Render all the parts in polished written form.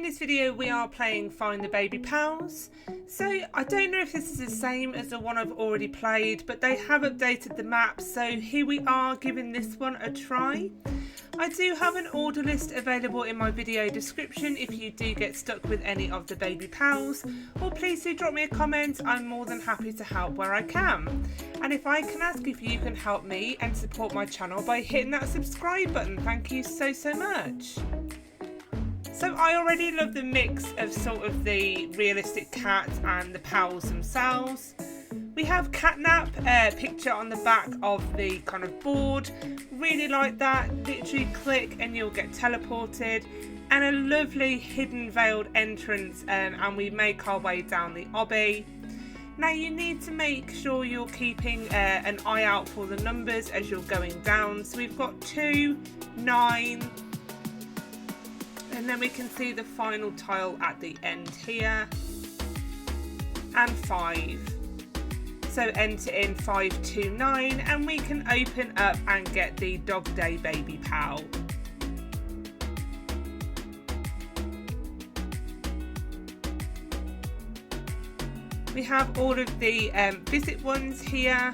this video we are playing Find the Baby Pals. So I don't know if this is the same as the one I've already played, but they have updated the map, so here we are giving this one a try. I do have an order list available in my video description if you do get stuck with any of the baby pals, or please do drop me a comment. I'm more than happy to help where I can. And if I can ask if you can help me and support my channel by hitting that subscribe button, thank you so much. So I already love the mix of sort of the realistic cat and the pals themselves. We have catnap picture on the back of the kind of board. Really like that. Literally click and you'll get teleported. And a lovely hidden veiled entrance, and we make our way down the obby. Now you need to make sure you're keeping an eye out for the numbers as you're going down. So we've got 2, 9, and then we can see the final tile at the end here, and 5. So enter in 529 and we can open up and get the dogday baby pal. We have all of the visit ones here.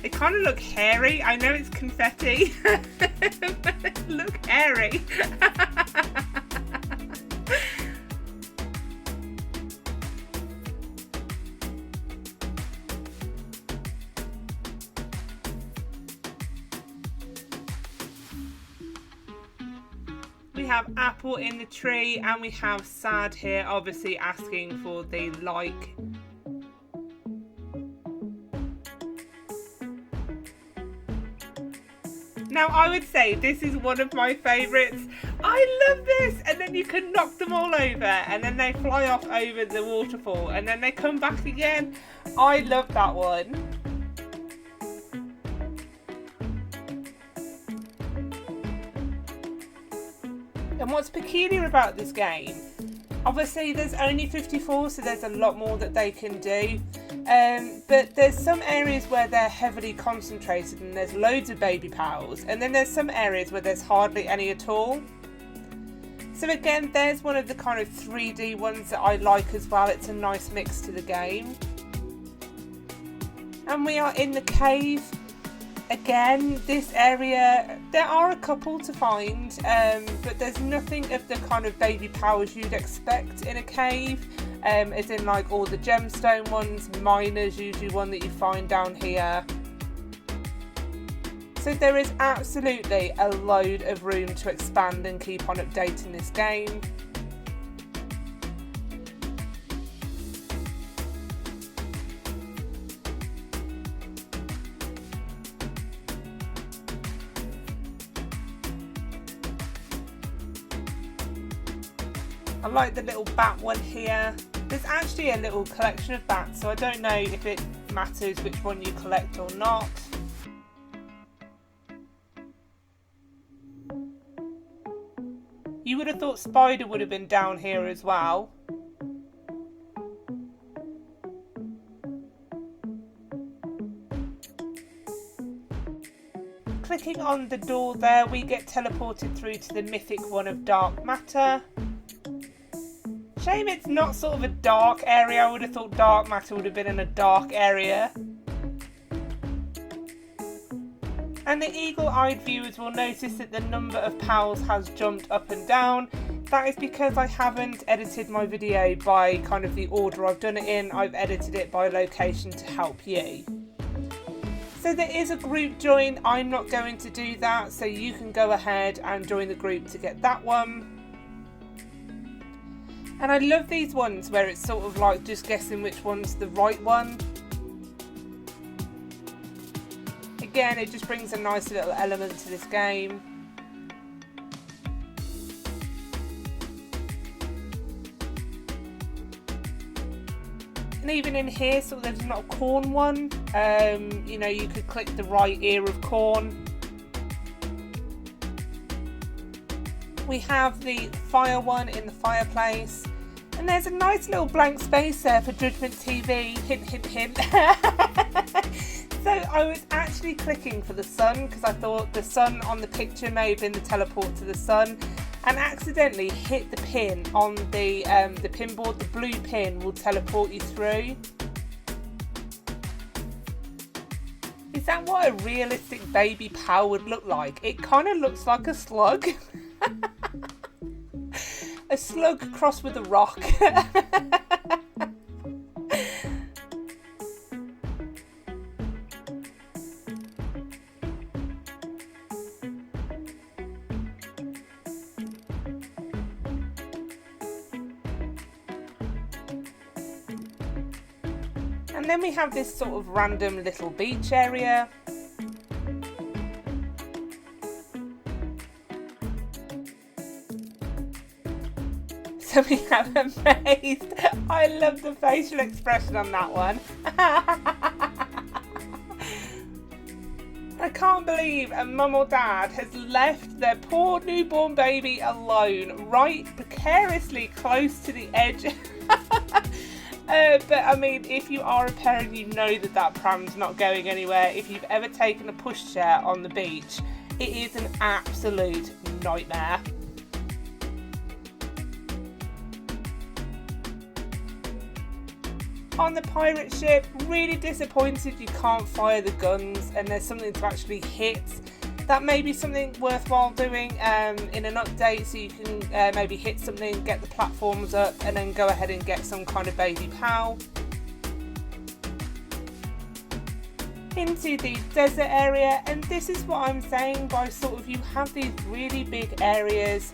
They kind of look hairy. I know it's confetti, but they look hairy. We have apple in the tree, and we have sad here, obviously asking for the like. Now I would say this is one of my favourites. I love this, and then you can knock them all over and then they fly off over the waterfall and then they come back again. I love that one. And what's peculiar about this game, obviously there's only 54, so there's a lot more that they can do. But there's some areas where they're heavily concentrated and there's loads of baby pals, and then there's some areas where there's hardly any at all. So again, there's one of the kind of 3D ones that I like as well. It's a nice mix to the game. And we are in the cave. Again, this area, there are a couple to find, but there's nothing of the kind of baby powers you'd expect in a cave, as in like all the gemstone ones. Miner's usually one that you find down here. So there is absolutely a load of room to expand and keep on updating this game. I like the little bat one here. There's actually a little collection of bats, so I don't know if it matters which one you collect or not. You would have thought spider would have been down here as well. Clicking on the door there, we get teleported through to the mythic one of dark matter. Shame it's not sort of a dark area. I would have thought dark matter would have been in a dark area. And the eagle-eyed viewers will notice that the number of pals has jumped up and down. That is because I haven't edited my video by kind of the order I've done it in. I've edited it by location to help you. So there is a group join. I'm not going to do that, so you can go ahead and join the group to get that one. And I love these ones where it's sort of like just guessing which one's the right one. Again, it just brings a nice little element to this game. And even in here, so there's not a corn one. You know, you could click the right ear of corn. We have the fire one in the fireplace. And there's a nice little blank space there for JudgementTV. Hint, hint, hint. So I was actually clicking for the sun because I thought the sun on the picture may have been the teleport to the sun. and accidentally hit the pin on the pin board, the blue pin will teleport you through. Is that what a realistic baby pal would look like? It kind of looks like a slug. A slug crossed with a rock. And then we have this sort of random little beach area. So we have amazed. I love the facial expression on that one. I can't believe a mum or dad has left their poor newborn baby alone, right precariously close to the edge. But I mean, if you are a parent, you know that that pram's not going anywhere. If you've ever taken a pushchair on the beach, it is an absolute nightmare. On the pirate ship, really disappointed you can't fire the guns and there's something to actually hit. That may be something worthwhile doing in an update, so you can maybe hit something, get the platforms up, and then go ahead and get some kind of baby pal. Into the desert area, and this is what I'm saying by sort of you have these really big areas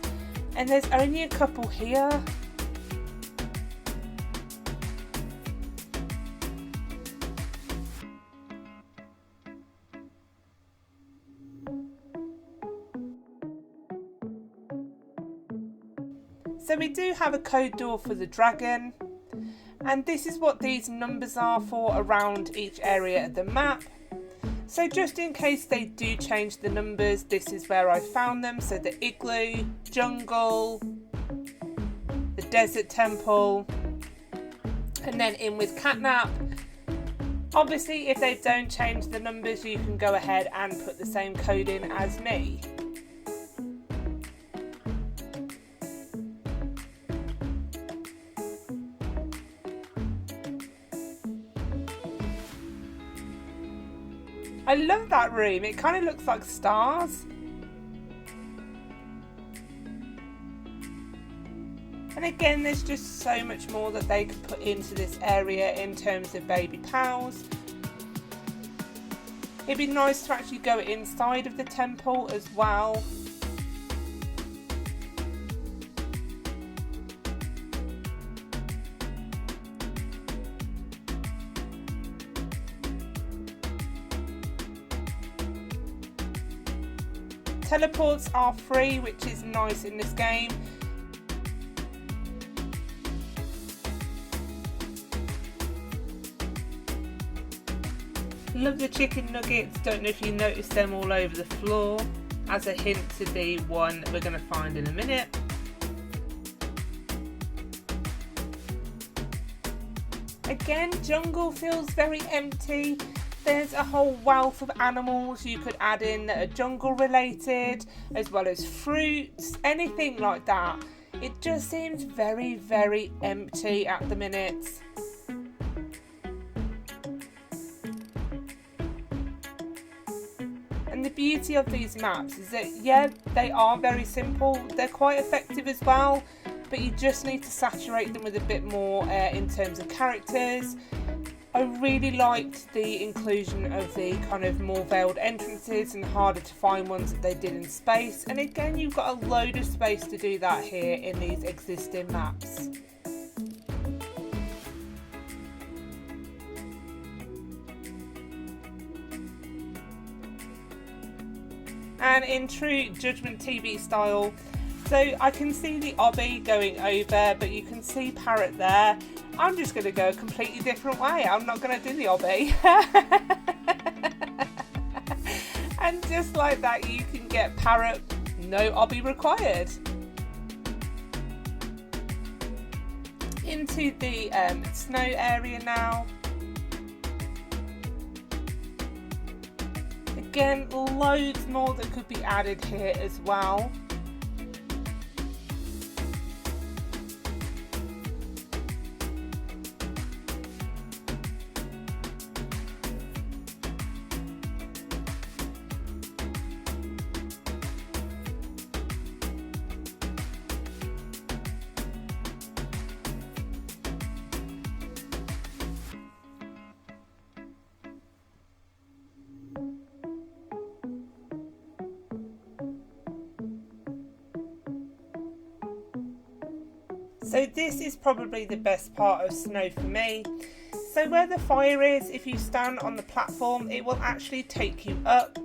and there's only a couple here. So we do have a code door for the dragon, and this is what these numbers are for around each area of the map. So just in case they do change the numbers, this is where I found them. So the igloo, jungle, the desert temple, and then in with catnap. Obviously, if they don't change the numbers, you can go ahead and put the same code in as me. I love that room, it kind of looks like stars. And again, there's just so much more that they could put into this area in terms of baby pals. It'd be nice to actually go inside of the temple as well. Teleports are free, which is nice in this game. Love the chicken nuggets, don't know if you noticed them all over the floor, as a hint to the one we're going to find in a minute. Again, jungle feels very empty. There's a whole wealth of animals you could add in that are jungle related, as well as fruits, anything like that. It just seems very, very empty at the minute. And the beauty of these maps is that, yeah, they are very simple. They're quite effective as well, but you just need to saturate them with a bit more in terms of characters. I really liked the inclusion of the kind of more veiled entrances and harder to find ones that they did in space. And again, you've got a load of space to do that here in these existing maps. And in true JudgementTV style, so I can see the obby going over, but you can see parrot there. I'm just going to go a completely different way. I'm not going to do the obby. And just like that, you can get parrot, no obby required. Into the snow area now. Again, loads more that could be added here as well. So this is probably the best part of snow for me. So where the fire is, if you stand on the platform, it will actually take you up.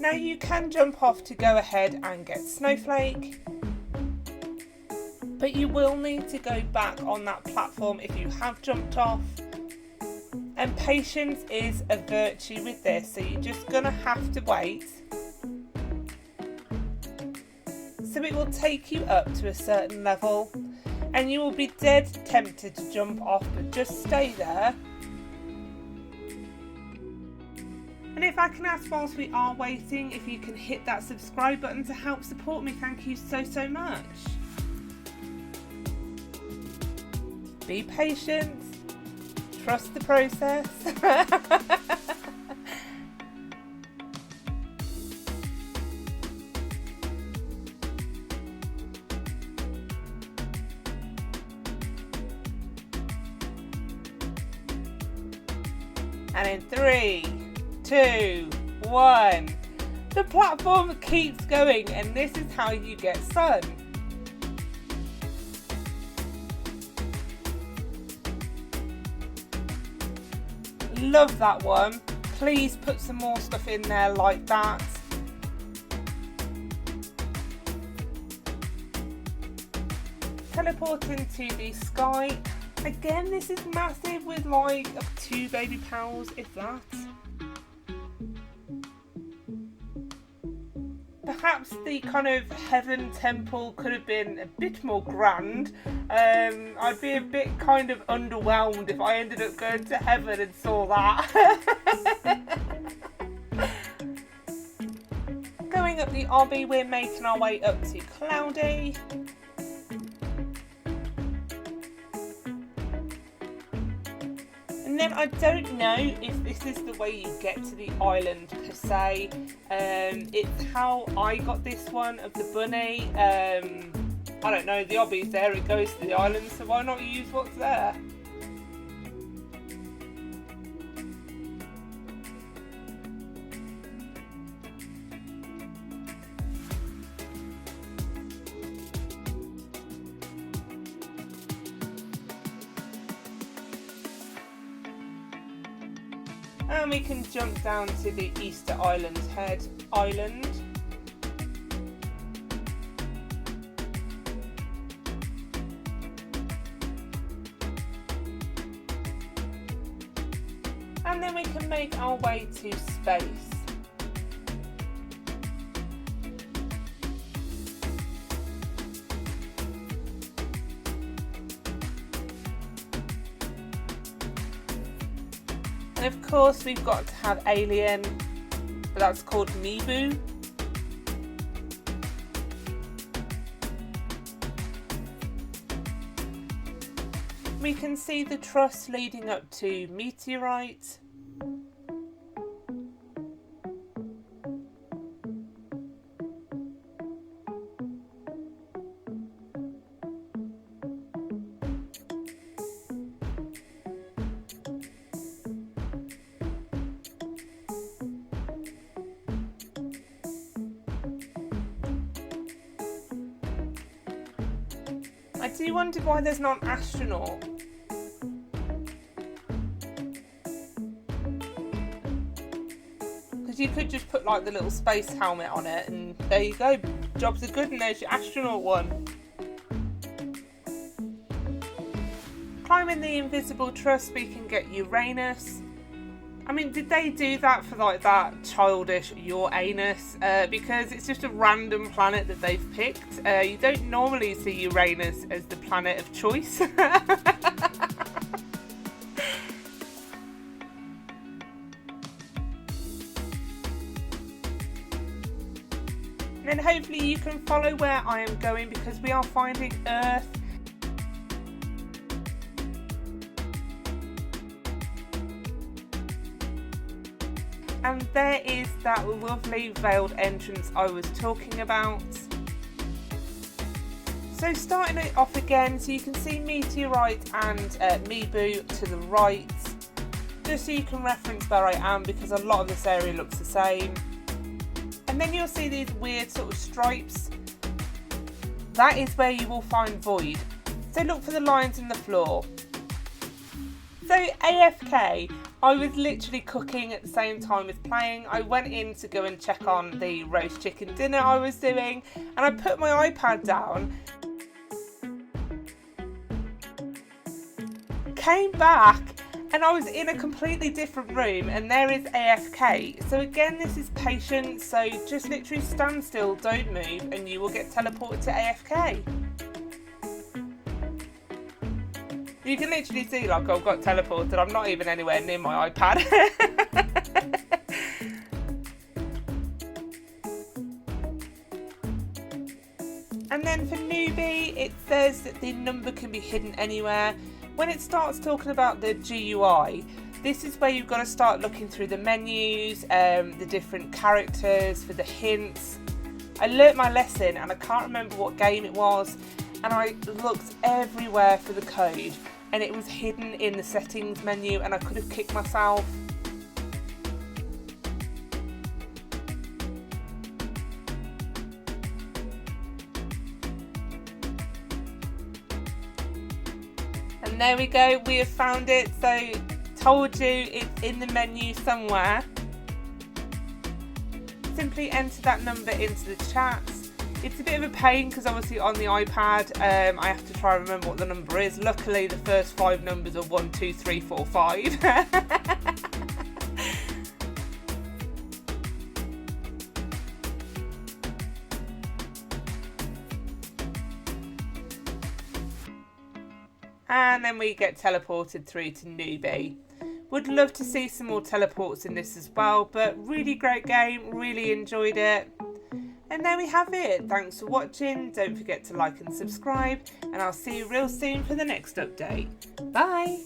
Now you can jump off to go ahead and get snowflake, but you will need to go back on that platform if you have jumped off. And patience is a virtue with this, so you're just gonna have to wait. So it will take you up to a certain level, and you will be dead tempted to jump off, but just stay there. And if I can ask whilst we are waiting, if you can hit that subscribe button to help support me, thank you so much. Be patient, trust the process. And in 3, 2, 1, the platform keeps going, and this is how you get sun. Love that one. Please put some more stuff in there like that. Teleport into the sky. Again, this is massive with like up to 2 baby pals, if that. Perhaps the kind of heaven temple could have been a bit more grand. I'd be a bit kind of underwhelmed if I ended up going to heaven and saw that. Going up the obby, we're making our way up to cloudy. And then I don't know if this is the way you get to the island per se. It's how I got this one of the bunny. I don't know, the obby's there, it goes to the island, so why not use what's there? And we can jump down to the Easter Island Head Island. And then we can make our way to space. And of course we've got to have alien, but that's called meebo. We can see the truss leading up to meteorite. I do wonder why there's not an astronaut. Because you could just put like the little space helmet on it and there you go, jobs are good and there's your astronaut one. Climbing the invisible truss we can get Uranus. I mean, did they do that for like that childish Uranus? Because it's just a random planet that they've picked. You don't normally see Uranus as the planet of choice. And hopefully you can follow where I am going because we are finding Earth. And there is that lovely veiled entrance I was talking about. So starting it off again, so you can see meteorite and meebo to the right, just so you can reference where I am because a lot of this area looks the same. And then you'll see these weird sort of stripes. That is where you will find void. So look for the lines in the floor. So AFK, I was literally cooking at the same time as playing. I went in to go and check on the roast chicken dinner I was doing, and I put my iPad down, came back, and I was in a completely different room, and there is AFK. So again, this is patience, so just literally stand still, don't move, and you will get teleported to AFK. You can literally see, like, I've got teleported. I'm not even anywhere near my iPad. And then for Noobie, it says that the number can be hidden anywhere. When it starts talking about the GUI, this is where you've got to start looking through the menus, the different characters for the hints. I learnt my lesson and I can't remember what game it was, and I looked everywhere for the code and it was hidden in the settings menu and I could have kicked myself. And there we go, we have found it. So told you it's in the menu somewhere. Simply enter that number into the chat. It's a bit of a pain because obviously on the iPad I have to try and remember what the number is. Luckily the first 5 numbers are 1, 2, 3, 4, 5. And then we get teleported through to Noobie. Would love to see some more teleports in this as well, but really great game, really enjoyed it. And there we have it. Thanks for watching. Don't forget to like and subscribe, and I'll see you real soon for the next update. Bye.